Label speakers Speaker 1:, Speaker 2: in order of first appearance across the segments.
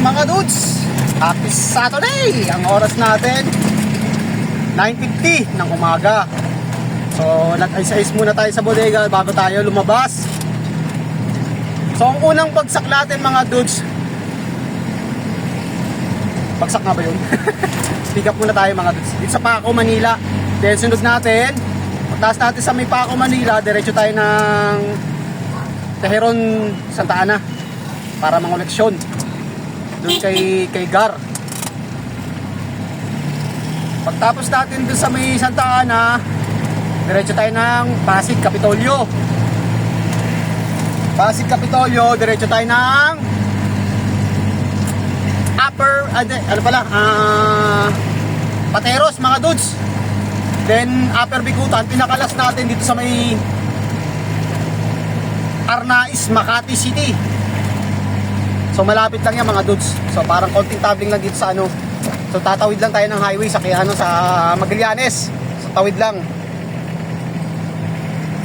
Speaker 1: mga dudes, happy Saturday! Ang oras natin 9:50 ng umaga. So nag-ice-ice muna tayo sa bodega bago tayo lumabas. So ang unang bagsak natin mga dudes, bagsak nga ba yun? Pick up muna tayo mga dudes dito sa Paco, Manila. Then sunod natin, pagtaas natin sa may Paco, Manila, diretso tayo ng Teheron, Santa Ana para mangoleksyon doon kay Gar. Pagtapos natin doon sa may Santa Ana, diretso tayo ng Pasig, Kapitolyo. Pasig, Kapitolyo, diretso tayo ng Pateros mga dudes. Then Upper Bikutan, pinakalas natin dito sa may Arnais, Makati City. So malapit lang yan mga dudes. So parang konting tabling lang dito sa ano. So tatawid lang tayo ng highway sa sa Magallanes. So tawid lang.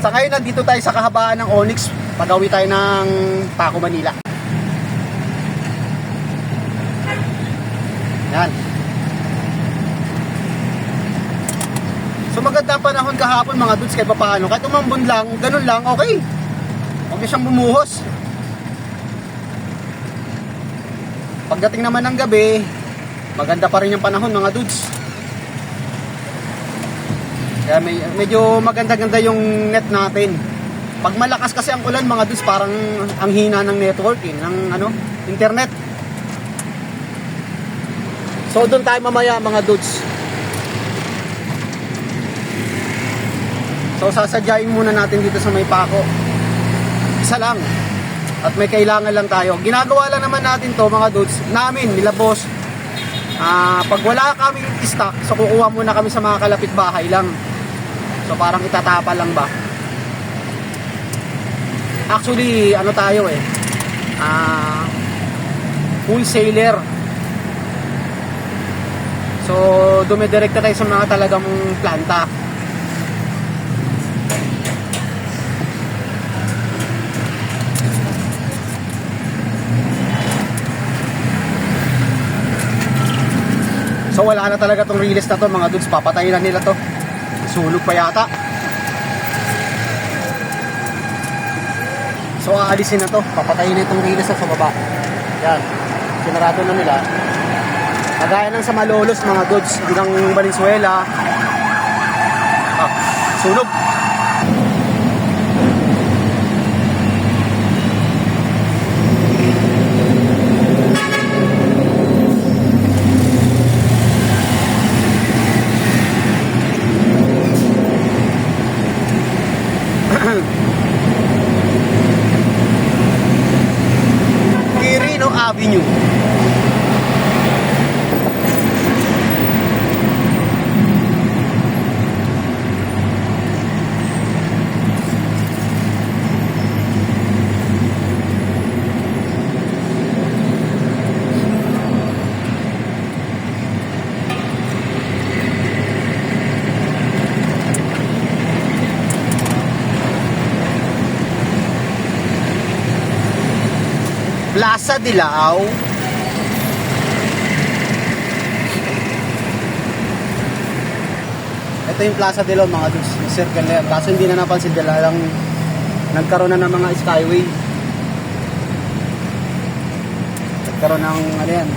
Speaker 1: Sa ngayon nandito tayo sa kahabaan ng Onyx. Pag-uwi tayo ng Paco, Manila. Yan. So maganda panahon kahapon mga dudes, kahit paano. Kahit umambon lang, ganun lang, okay. Huwag na siyang bumuhos. Pagdating naman ng gabi, maganda pa rin yung panahon mga dudes. Kaya medyo maganda-ganda yung net natin. Pag malakas kasi ang ulan mga dudes, parang ang hina ng networking, ng internet. So doon tayo mamaya mga dudes. So sasadyain muna natin dito sa may Paco. Isa lang. At may kailangan lang tayo. Ginagawa lang naman natin to mga dudes, namin, nila boss. Pag wala kaming stock, so kukuha muna kami sa mga kalapit bahay lang. So parang itatapa lang ba. Actually, tayo wholesaler. So dumidirekta tayo sa mga talagang planta. So wala na talaga tong release na to mga dudes, papatayin na nila to. Sulog pa yata. So aalisin na to, papatayin na itong release na sa baba. Yan, sinarado na nila. Kagaya ng sa Malolos mga dudes hanggang Valenzuela. Sunog. Quirino Avenue. Plaza Dilao. Ito yung Plaza Dilao mga dudes, circle na yan. Kaso hindi na napansin dila lang nagkaroon na ng mga skyway. Nagkaroon ng yan,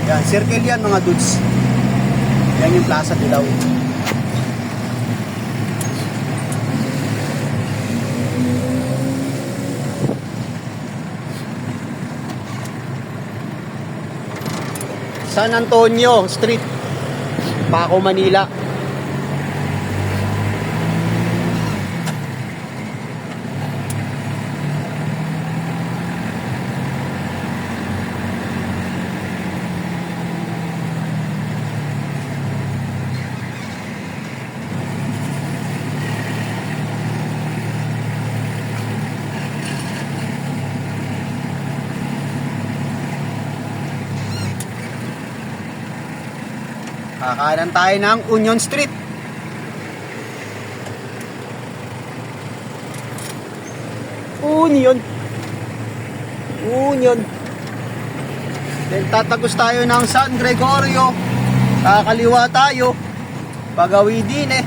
Speaker 1: yan, circle yan mga dudes. Yan yung Plaza Dilao. San Antonio Street, Paco, Manila. Kakanan tayo ng Union Street. Union. Then tatagos tayo ng San Gregorio. Kakaliwa tayo. Pagawi din eh.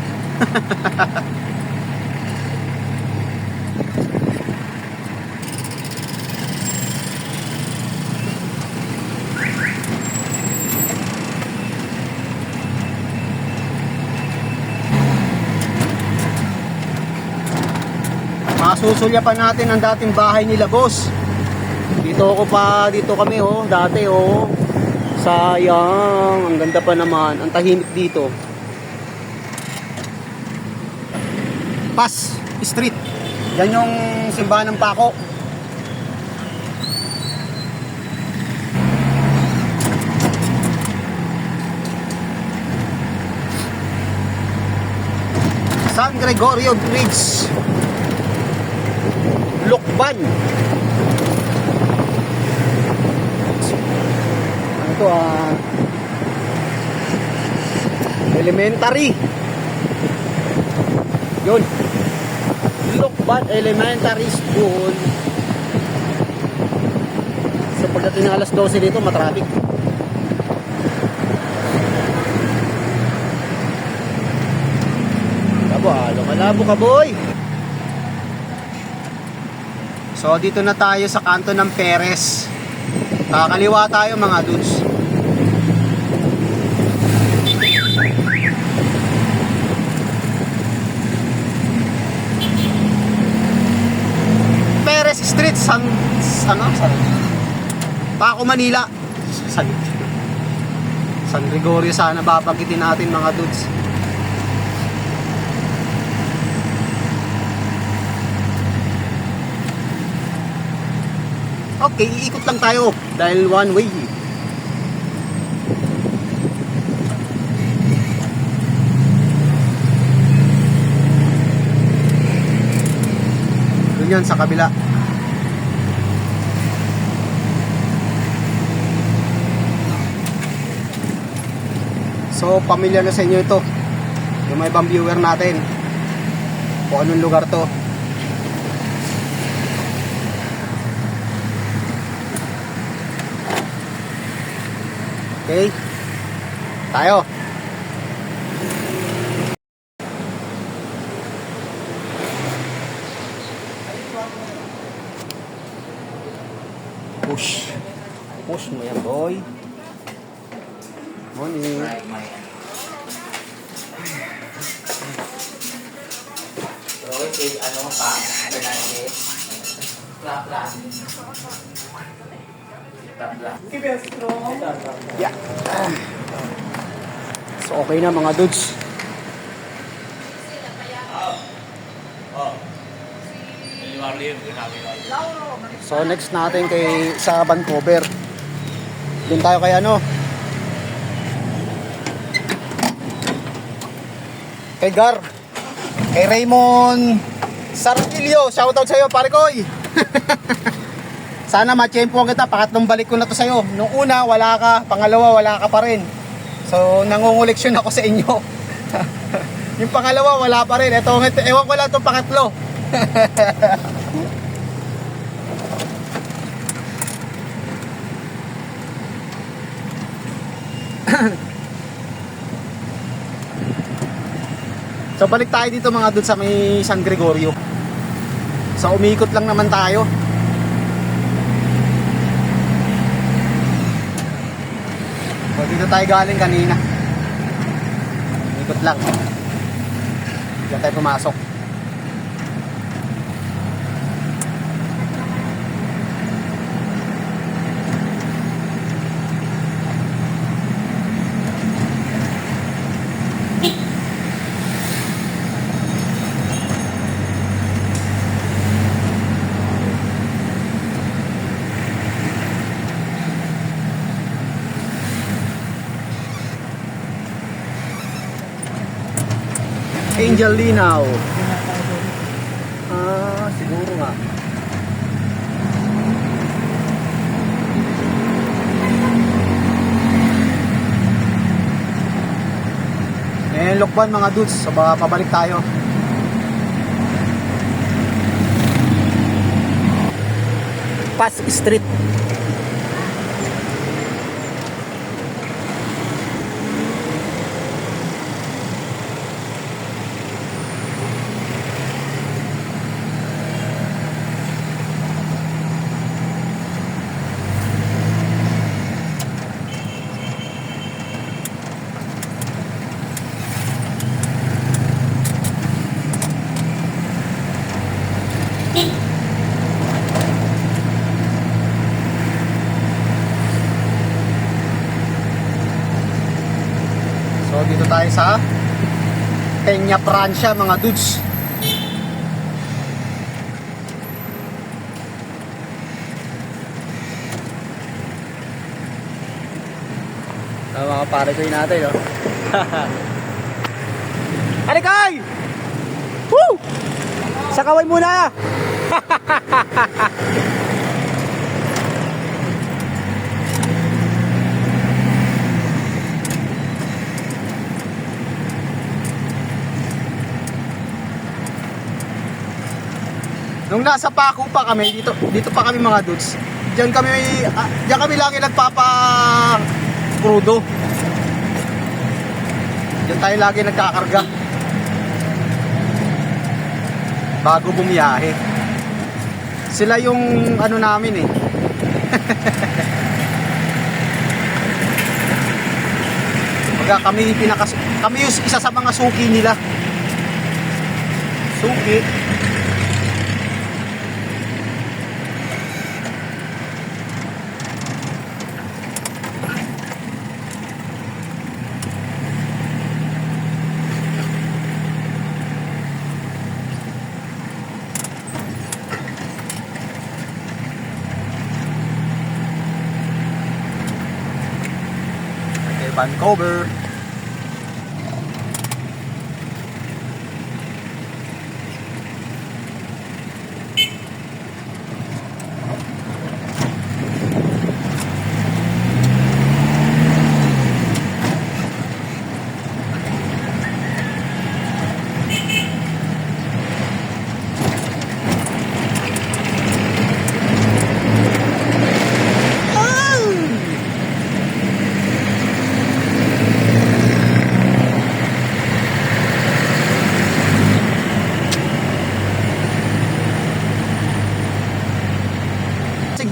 Speaker 1: Masusulyapan natin ang dating bahay nila, boss. Dito kami dati sayang, ang ganda pa naman, ang tahimik dito. Pas Street, yan yung simbahan ng Paco. San Gregorio Bridge, Lukban. Ano to, elementary. Yun, Lukban Elementary School. So pagdating ng alas 12 dito, matraffic. Malabo ka, boy. So dito na tayo sa kanto ng Perez. Kakaliwa tayo, mga dudes. Perez Street, San Paco, Manila. San Gregorio sana babanggitin natin, mga dudes. Okay, iikot lang tayo dahil one way. Doon yan sa kabila. So, pamilyar na sa inyo ito. Yung may ibang viewer natin. Kung anong lugar to. Okay, tayo. Push mo yan, boy. Morning. Yeah. So okay na, mga dudes. So next natin sa Vancouver. Doon tayo kay kay Gar, kay Raymond Sartilio. Shoutout sa'yo, pare koy. Sana ma-champion kita, pangatlong balik ko na to sa'yo. Nung una, wala ka. Pangalawa, wala ka pa rin. So, nangunguleksyon ako sa inyo. Yung pangalawa, wala pa rin. Ewan ko lang itong pangatlo. So, balik tayo dito, mga dudes, sa may San Gregorio. So, umiikot lang naman tayo. So, dito tayo galing kanina. Ikot lang. Diyan tayo pumasok. Angel Linaw. Siguro nga. Lukban, mga dudes. So, pabalik tayo. Pas Street. Nandito tayo sa Peña Francia mga dudes. Mga pare ko yun natin, no? Alikay! Woo! Sakaway muna! Nung nasa Paco pa kami, dito pa kami mga dudes. Diyan kami lagi nagpapa-crudo. Diyan tayo lagi nagkakarga. Bago bumiyahe. Sila yung ano namin eh. Kami yung isa sa mga suki nila. Suki. Vancouver.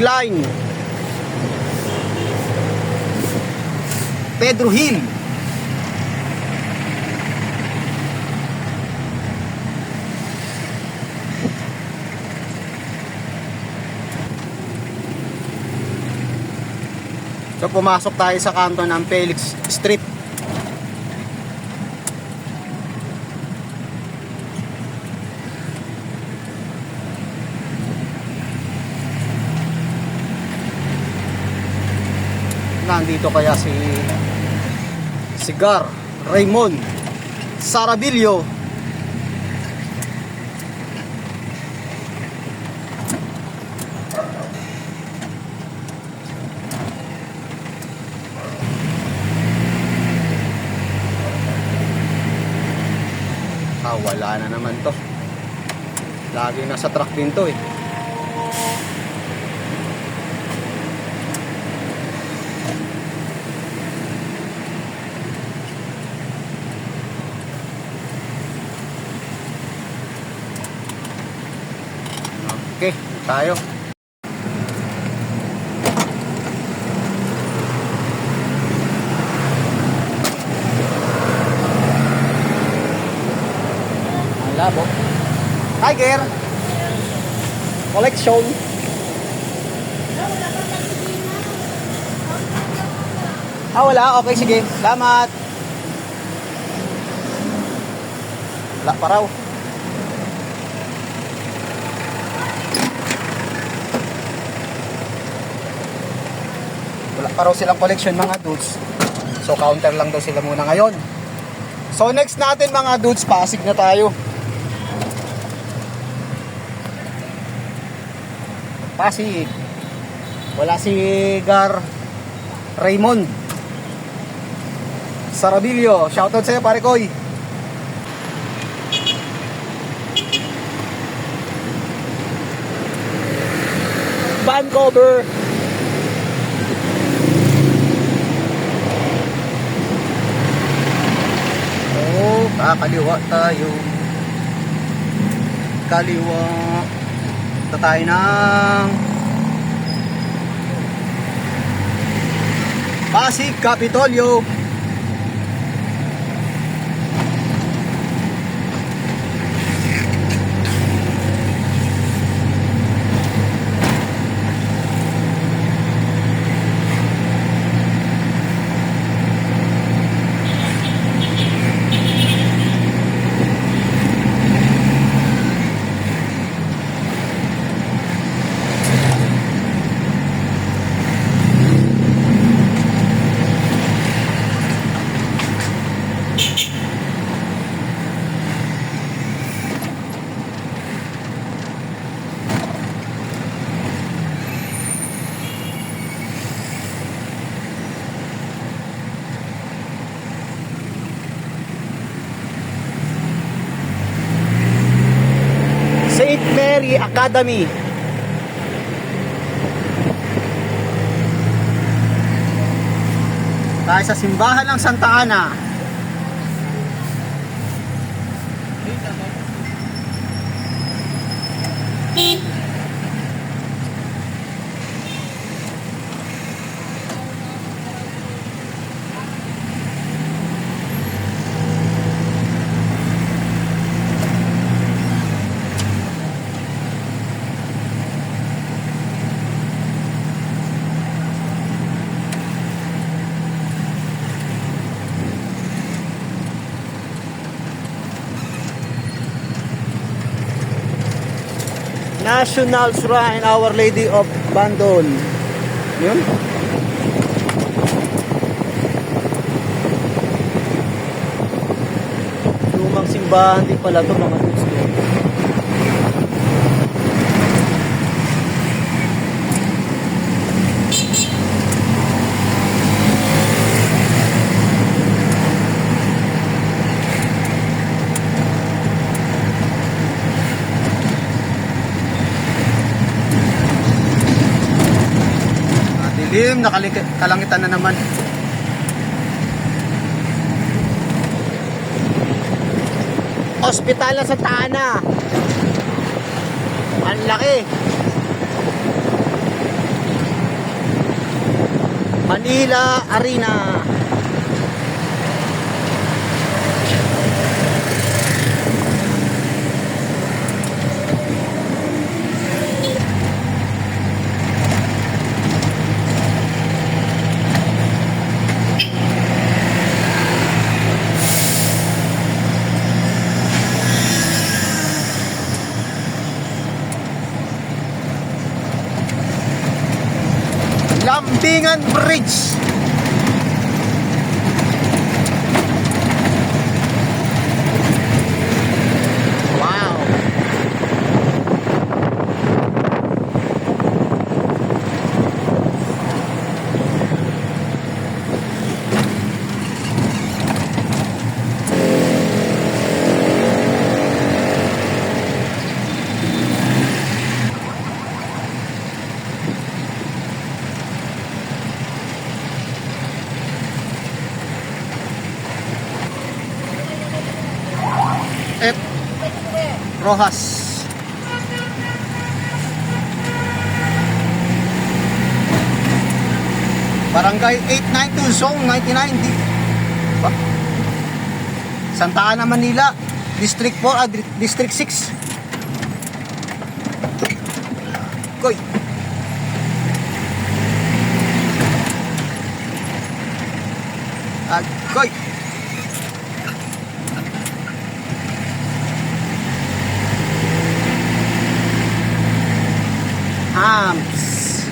Speaker 1: Line Pedro Hill. So pumasok tayo sa kanto ng Felix Street. Nandito kaya si Gar Raymond Saravillo. Wala na naman to. Lagi nasa truck din to eh. Okay, tayo. Ang labo. Tiger. Collection. Wala. Okay, sige. Salamat. Wala pa raw. Wala pa raw silang collection mga dudes. So counter lang daw sila muna ngayon. So next natin mga dudes, Pasig na tayo. Pasig. Wala si Gar Raymond Saravillo. Shoutout sa'yo pare Koy. Vancouver. Kakaliwa tayo. Kaliwa. Ito tayo ng Pasig Kapitolyo. Family Academy. Tayo sa simbahan ng Santa Ana. National Shrine Our Lady of Bandol. Yun. Lumang simbahan din pala ito mga gusto. Dilim, kalangitan na naman. Ospital na sa Santa Ana. Ang laki. Manila Arena. Lambingan Bridge. Wow. F. Rojas. Barangay 892 Zone 99 Santa Ana, Manila. District 4, District 6. Koy. Koy. Hams.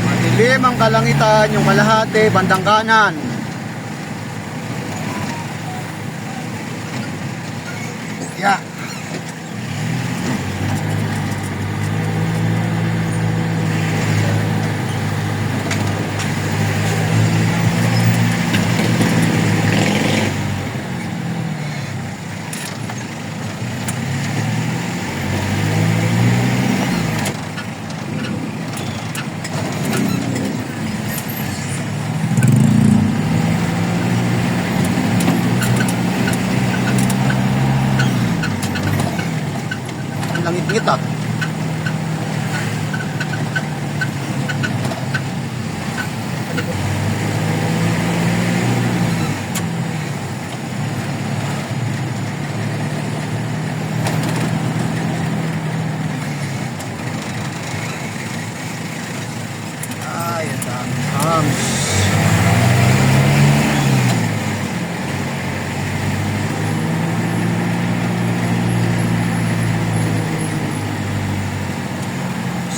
Speaker 1: Madilim ang kalangitan, yung kalahati, bandang kanan. Yeah. Langit-ngit ah. Ay, ang dami hams.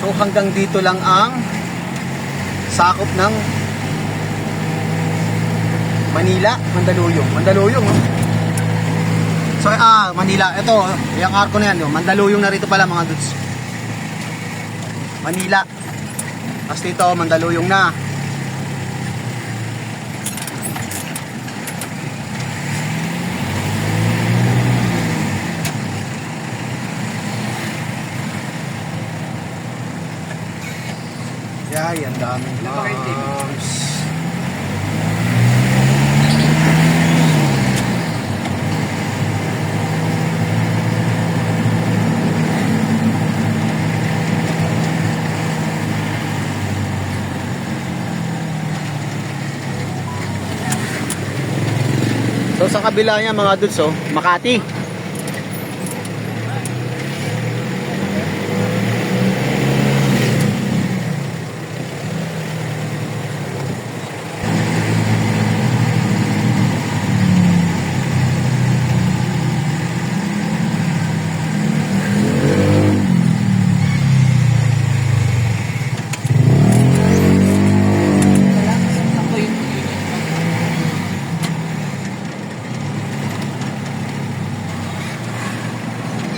Speaker 1: So hanggang dito lang ang sakop ng Manila, Mandaluyong. Mandaluyong, no? So, Manila. Ito, yung arko na yan, no? Mandaluyong na rito pala, mga dudes. Manila. Tapos dito, Mandaluyong na. Yay, ang daming arms. So sa kabila niya mga dudes, oh, Makati.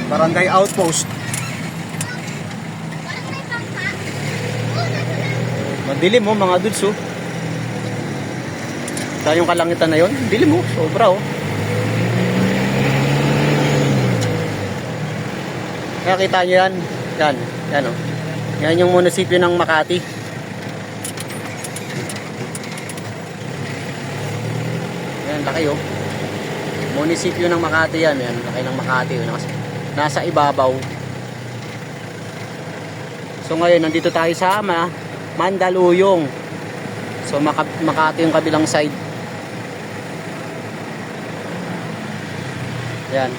Speaker 1: Barangay Outpost. Madilim mo mga dudes, oh. Sa yung kalangitan na yon, dilim mo, sobra, oh. Kaya kita nyo yan. Yan, yan, oh. Yan yung munisipyo ng Makati. Yan, laki, oh. Munisipyo ng Makati yan. Yan, laki ng Makati, oh. Nasa ibabaw. So ngayon nandito tayo sa Mandaluyong. So Makati yung kabilang side. Yan.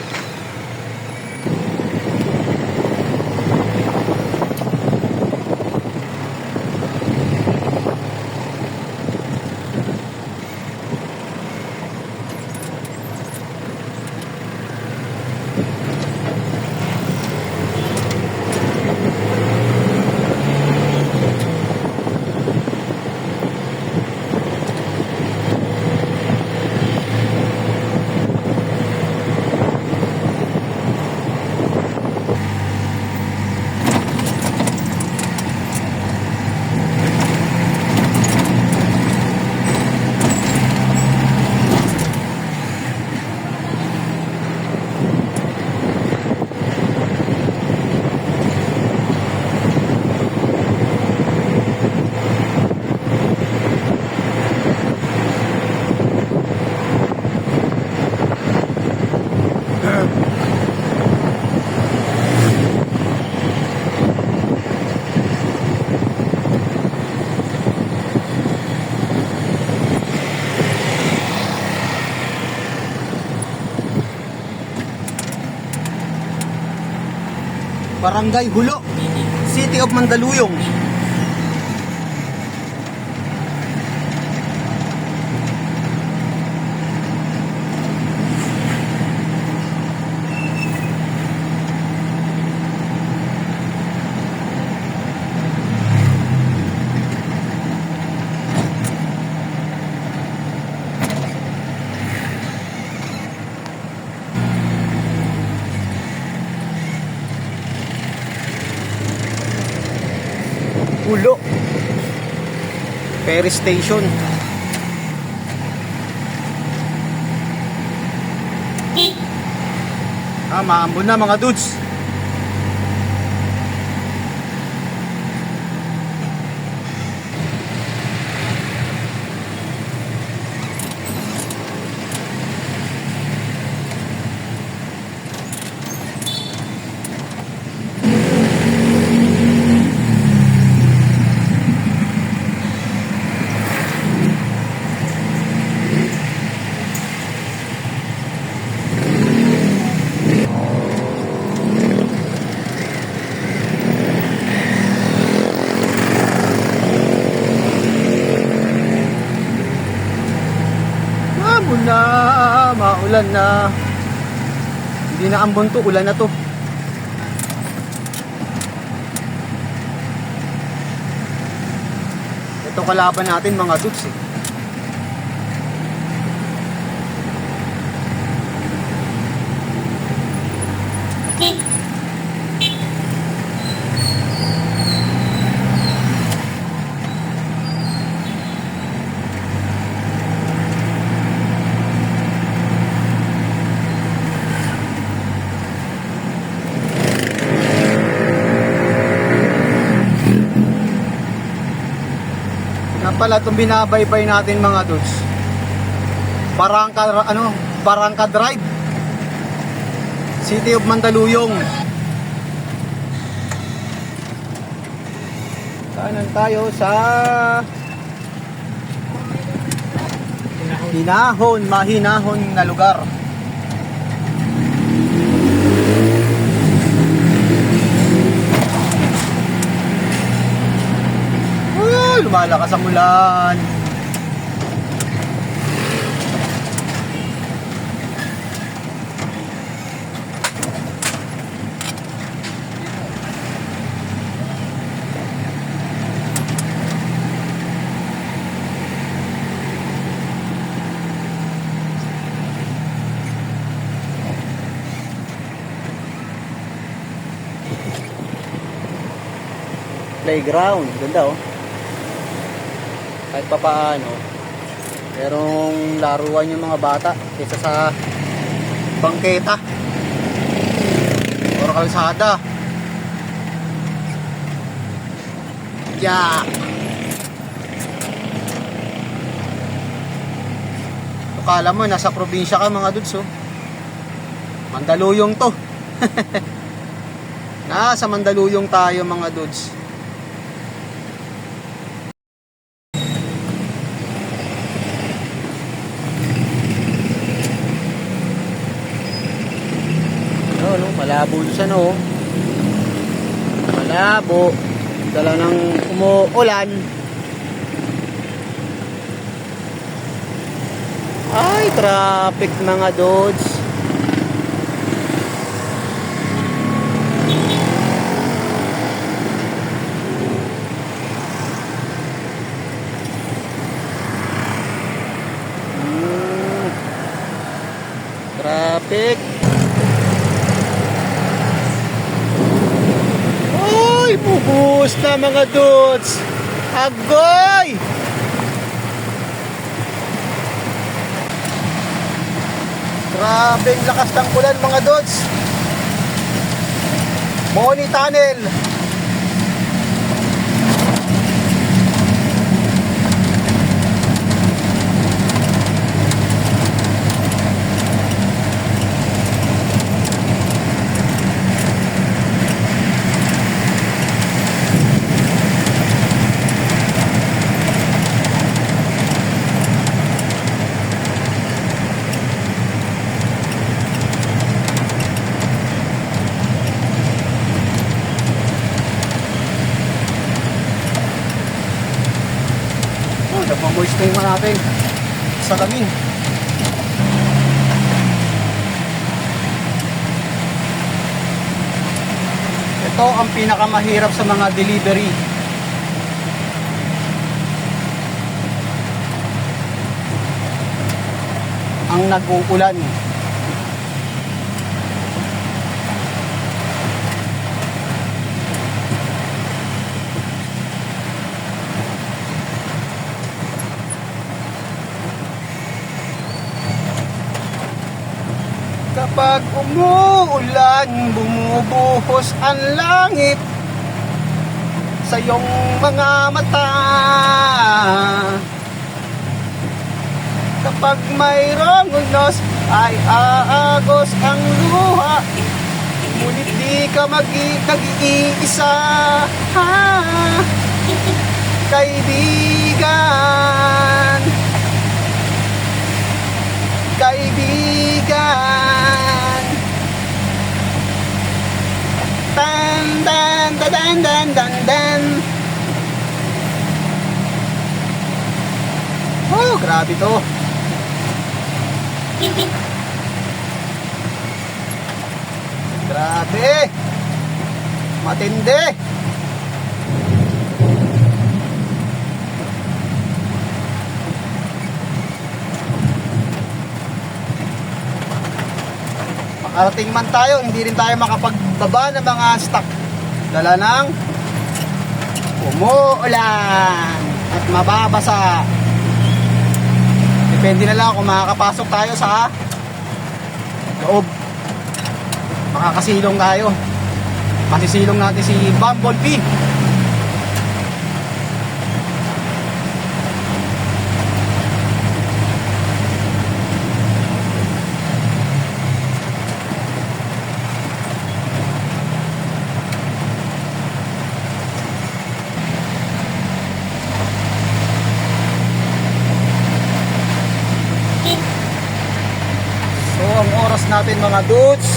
Speaker 1: Barangay Hulo, City of Mandaluyong. Hulo Ferry Station. Maambon na mga dudes. Na maulan na, hindi na ambon to, ulan na to. Ito kalaban natin mga dudes, eh. pala itong binabaybay natin mga dudes. Barangka Drive, City of Mandaluyong. Kanan tayo sa mahinahon na lugar. Lumalakas ang ulan. Playground, ganda oh. Kahit pa paano, merong laruan yung mga bata kaysa sa bangketa o kalsada. Yeah. Akala mo nasa probinsya ka mga dudes oh. Mandaluyong to. Nasa Mandaluyong tayo mga dudes. Malabo siya no. Malabo. Dala ng umuulan. Ay, traffic mga dudes. Traffic. Bubuhos na mga dudes. Agoy! Grabe ang lakas ng ulan mga dudes. Moni Tunnel. Nagmamoist na yung natin sa lamin. Ito ang pinakamahirap sa mga delivery. Ang nag-uulan. Kapag umuulan, bumubuhos ang langit sa iyong mga mata. Kapag mayroong unos, ay aagos ang luha. Ngunit di ka nag-iisa, kaibigan. Kaibigan. Dan dan dan dan dan dan. Oh, grabe to. Grabe. Matindi. Makarating man tayo, hindi rin tayo makapagbaba ng mga stock. Dala ng umuulan at mababasa. Depende na lang kung makakapasok tayo sa loob. Makakasilong tayo. Masisilong natin si Bumblebee. natin mga dudes.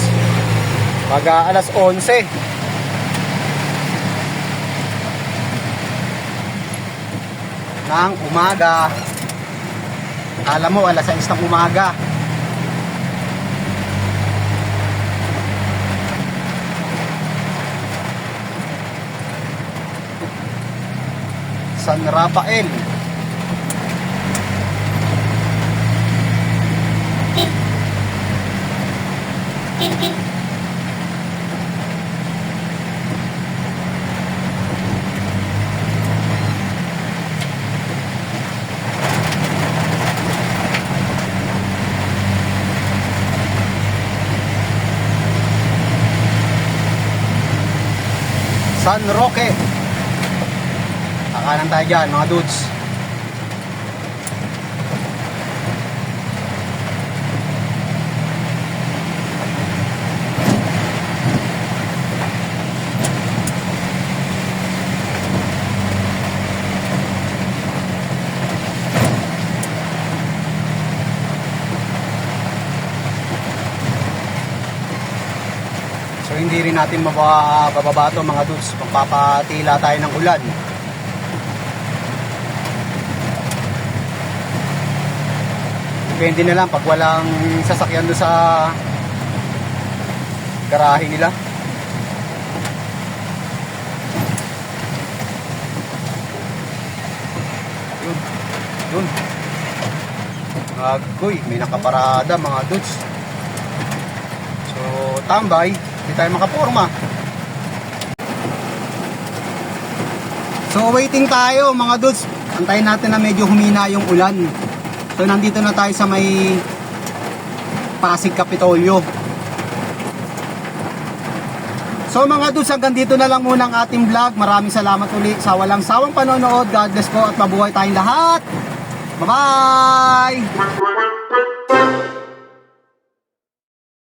Speaker 1: Pag alas 11 ng umaga. Alam mo, alas 6 ng umaga. San Rafael. San Roque. Kakanan tayo dyan mga dudes. So hindi rin natin bababa ito mga dudes. Magpapatila tayo ng ulan. Depende na lang pag walang sasakyan doon sa garahe nila. Yun. Agoy, may nakaparada mga dudes. So, tambay. Hindi tayo makaporma. So, waiting tayo mga dudes. Antayin natin na medyo humina yung ulan. So, nandito na tayo sa may Pasig Kapitolyo. So, mga dudes, hanggang dito na lang muna ang ating vlog. Maraming salamat uli sa walang sawang panonood. God bless po at mabuhay tayong lahat. Bye-bye!